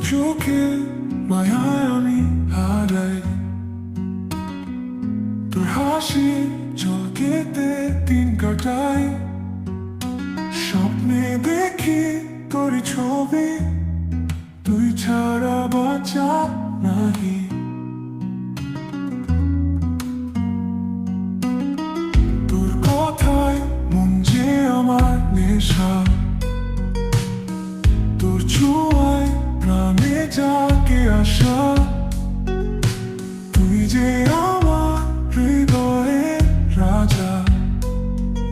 চোখে মায়ায় আমি হারাই, তোর হাসি ঝলকেতে দিন কাটাই। স্বপ্নে দেখি তোর ছবি, তুই ছাড়া বাঁচা নাহি। তোর কথায় মন যে আমার নেশা, তোর ছোঁয়ায় প্রাণে জাগে আশা। তুই যে আমার হৃদয়ের রাজা,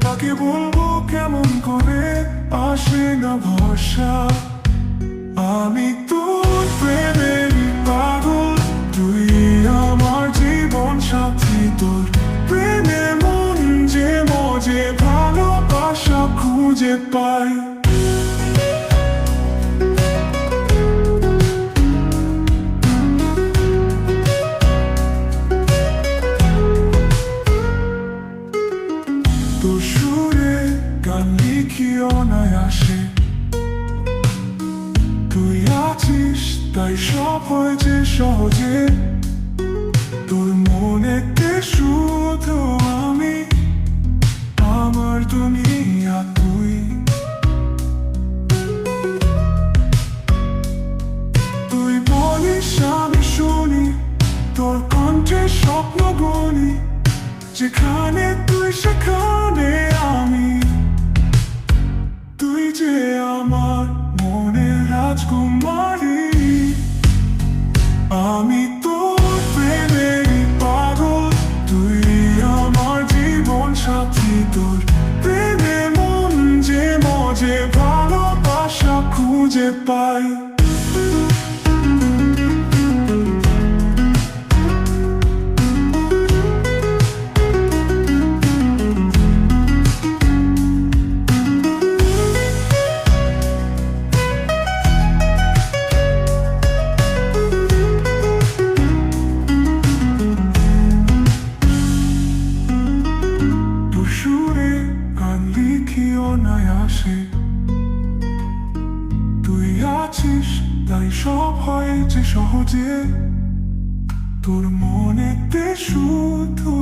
তাকে বলবো কেমন করে আসে না ভরসা। আমি তোর প্রেমের পাগল, তুই আমার জীবন সাথী। তোর প্রেমে মন যে মজে ভালোবাসা খুঁজে পাই। তোর সুরে গান লিখি অনায়াসে, তুই আছিস তাই সব হয়েছে সহজে। তোর মনেতে শুধু আমি, আমার দুনিয়া তুই। তুই বলিস আমি শুনি, তোর কণ্ঠে স্বপ্ন গুনি। যেখানে তুই সেখানে আমি, তুই যে আমার মনের রাজকুমারী। আমি তোর প্রেমের পাগল, তুই আমার জীবন সাথী। তোর প্রেমে মন যে মজে ভালোবাসা খুঁজে পাই। সুরে গান লিখি অনায়াসে, তুই আছিস তাই সব হয়েছে সহজে। তোর মনেতে শুধু